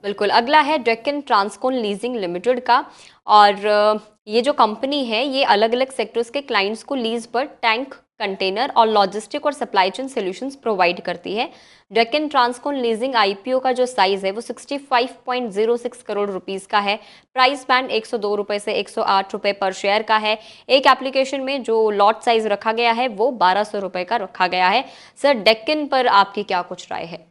बिल्कुल, अगला है डेक्कन ट्रांसकोन लीजिंग लिमिटेड का। और ये जो कंपनी है ये अलग-अलग सेक्टर्स के क्लाइंट्स को लीज़ पर टैंक, कंटेनर और लॉजिस्टिक और सप्लाई चेन सॉल्यूशंस प्रोवाइड करती है। डेक्कन ट्रांसकोन लीजिंग आईपीओ का जो साइज़ है वो 65.06 करोड़ रुपीस का है। प्राइस बैंड ₹102 से ₹108 पर शेयर का है। एक एप्लीकेशन में जो लॉट साइज़ रखा गया है वो ₹1200 का रखा गया है। सर, डेक्कन पर आपकी क्या कुछ राय है?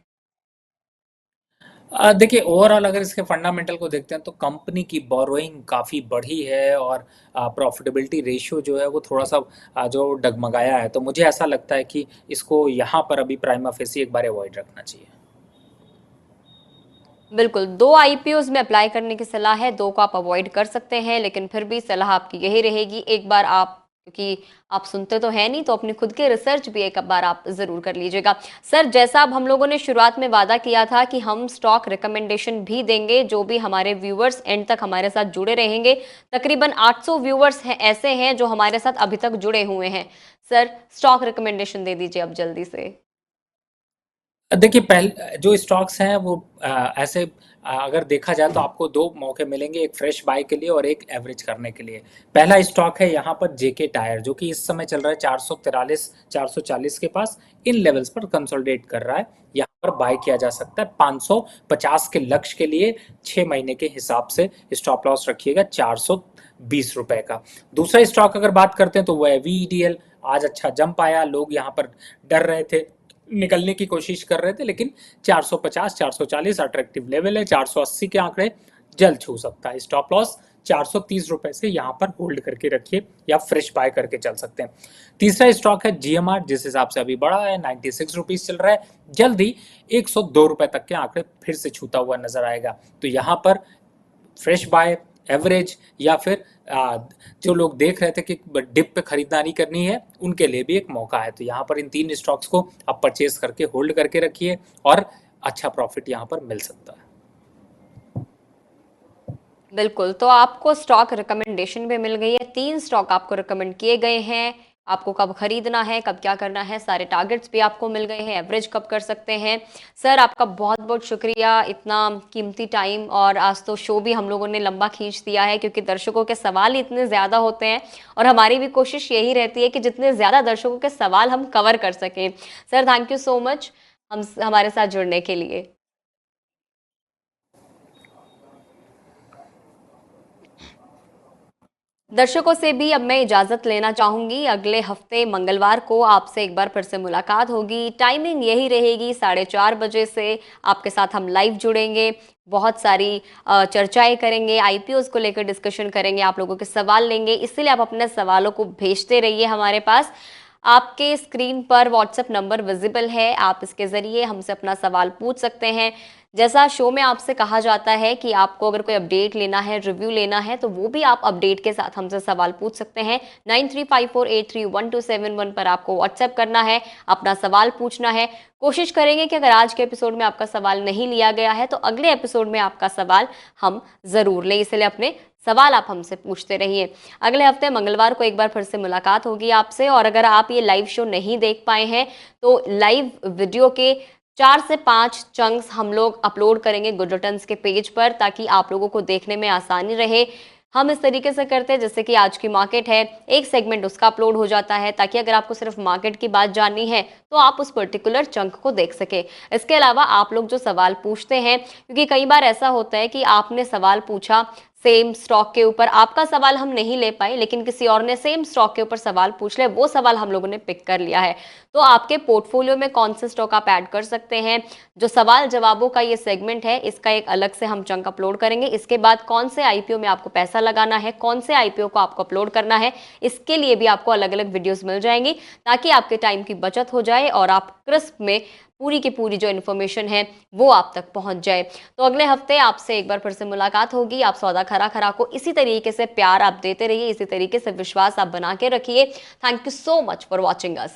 देखिए, ओवरऑल अगर इसके फंडामेंटल को देखते हैं तो कंपनी की बोरोइंग काफ़ी बढ़ी है और प्रॉफिटेबिलिटी रेशियो जो है वो थोड़ा-सा जो डगमगाया है। तो मुझे ऐसा लगता है कि इसको यहाँ पर अभी प्राइमा फेसी एक बार अवॉइड रखना चाहिए। बिल्कुल, 2 आईपीओज़ में अप्लाई करने की सलाह है, 2 को आप अवॉइड कर सकते हैं, लेकिन फिर भी सलाह आपकी यही रहेगी, एक बार आप, क्योंकि आप सुनते तो हैं नहीं, तो अपनी खुद की रिसर्च भी एक बार आप ज़रूर कर लीजिएगा। सर, जैसा अब हम लोगों ने शुरुआत में वादा किया था कि हम स्टॉक रिकमेंडेशन भी देंगे, जो भी हमारे व्यूअर्स एंड तक हमारे साथ जुड़े रहेंगे, तकरीबन 800 व्यूअर्स हैं, ऐसे हैं जो हमारे साथ अभी तक जुड़े हुए हैं। सर, स्टॉक रिकमेंडेशन दे दीजिए अब जल्दी से। देखिए, जो स्टॉक्स हैं वो ऐसे अगर देखा जाए तो आपको 2 मौके मिलेंगे, एक फ्रेश बाय के लिए और एक एवरेज करने के लिए। पहला स्टॉक है यहाँ पर जेके टायर, जो कि इस समय चल रहा है 443 440 के पास, इन लेवल्स पर कंसोलिडेट कर रहा है। यहाँ पर बाय किया जा सकता है 550 के लक्ष्य के लिए। 6 महीने के हिसाब से स्टॉप लॉस रखिएगा ₹420 का। दूसरा स्टॉक अगर बात करते हैं तो वो है वीईडीएल। आज अच्छा जंप आया, लोग यहाँ पर डर रहे थे, निकलने की कोशिश कर रहे थे, लेकिन 450 440 अट्रैक्टिव लेवल है। 480 के आंकड़े जल्द छू सकता है। स्टॉप लॉस ₹430 से यहाँ पर होल्ड करके रखिए या फ्रेश बाय करके चल सकते हैं। तीसरा स्टॉक है जीएमआर, जिस हिसाब से अभी बढ़ा है, ₹96 चल रहा है। जल्द ही ₹102 तक के आंकड़े फिर से छूता हुआ नजर आएगा। तो यहाँ पर फ्रेश बाय, एवरेज, या फिर जो लोग देख रहे थे कि डिप पे खरीदारी करनी है, उनके लिए भी एक मौका है। तो यहाँ पर इन 3 स्टॉक्स को आप परचेज करके होल्ड करके रखिए और अच्छा प्रॉफिट यहाँ पर मिल सकता है। बिल्कुल, तो आपको स्टॉक रिकमेंडेशन भी मिल गई है, 3 स्टॉक आपको रिकमेंड किए गए हैं, आपको कब खरीदना है, कब क्या करना है, सारे टारगेट्स भी आपको मिल गए हैं, एवरेज कब कर सकते हैं। सर, आपका बहुत-बहुत शुक्रिया, इतना कीमती टाइम, और आज तो शो भी हम लोगों ने लंबा खींच दिया है क्योंकि दर्शकों के सवाल ही इतने ज़्यादा होते हैं, और हमारी भी कोशिश यही रहती है कि जितने ज़्यादा दर्शकों के सवाल हम कवर कर सकें। Sir, thank you so much हमारे साथ जुड़ने के लिए। दर्शकों से भी अब मैं इजाजत लेना चाहूंगी। अगले हफ्ते मंगलवार को आपसे एक बार फिर से मुलाकात होगी। टाइमिंग यही रहेगी, 4:30 बजे से आपके साथ हम लाइव जुड़ेंगे। बहुत सारी चर्चाएं करेंगे, आईपीओज को लेकर डिस्कशन करेंगे, आप लोगों के सवाल लेंगे, इसलिए आप अपने सवालों को भेजते रहिए हमारे पास। आपके स्क्रीन पर व्हाट्सएप नंबर विजिबल है, आप इसके जरिए हमसे अपना सवाल पूछ सकते हैं। जैसा शो में आपसे कहा जाता है कि आपको अगर कोई अपडेट लेना है, रिव्यू लेना है, तो वो भी आप अपडेट के साथ हमसे सवाल पूछ सकते हैं। 9354831271 पर आपको व्हाट्सएप करना है, अपना सवाल पूछना है। कोशिश करेंगे कि अगर आज के एपिसोड में आपका सवाल नहीं लिया गया है तो अगले एपिसोड में आपका सवाल हम जरूर लें, इसलिए अपने सवाल आप हमसे पूछते रहिए। अगले हफ्ते मंगलवार को एक बार फिर से मुलाकात होगी आपसे, और अगर आप ये लाइव शो नहीं देख पाए हैं तो लाइव वीडियो के 4 से 5 चंक्स हम लोग अपलोड करेंगे गुड रिटर्न्स के पेज पर, ताकि आप लोगों को देखने में आसानी रहे। हम इस तरीके से करते हैं, जैसे कि आज की मार्केट है, एक सेगमेंट उसका अपलोड हो जाता है, ताकि अगर आपको सिर्फ मार्केट की बात जाननी है तो आप उस पर्टिकुलर चंक को देख सके। इसके अलावा आप लोग जो सवाल पूछते हैं, क्योंकि कई बार ऐसा होता है कि आपने सवाल पूछा सेम स्टॉक के ऊपर, आपका सवाल हम नहीं ले पाए, लेकिन किसी और ने सेम स्टॉक के ऊपर सवाल पूछ लिया, वो सवाल हम लोगों ने पिक कर लिया है। तो आपके पोर्टफोलियो में कौन से स्टॉक आप ऐड कर सकते हैं, जो सवाल जवाबों का ये सेगमेंट है, इसका एक अलग से हम चंक अपलोड करेंगे। इसके बाद कौन से आईपीओ में आपको पैसा लगाना है, कौन से आईपीओ को आपको अपलोड करना है, इसके लिए भी आपको अलग अलग वीडियोस मिल जाएंगी, ताकि आपके टाइम की बचत हो जाए और आप क्रिस्प में पूरी की पूरी जो इन्फॉर्मेशन है वो आप तक पहुंच जाए। तो अगले हफ्ते आपसे एक बार फिर से मुलाकात होगी। आप सौदा खरा खरा को इसी तरीके से प्यार आप देते रहिए, इसी तरीके से विश्वास आप बना के रखिए। Thank you so much for watching us.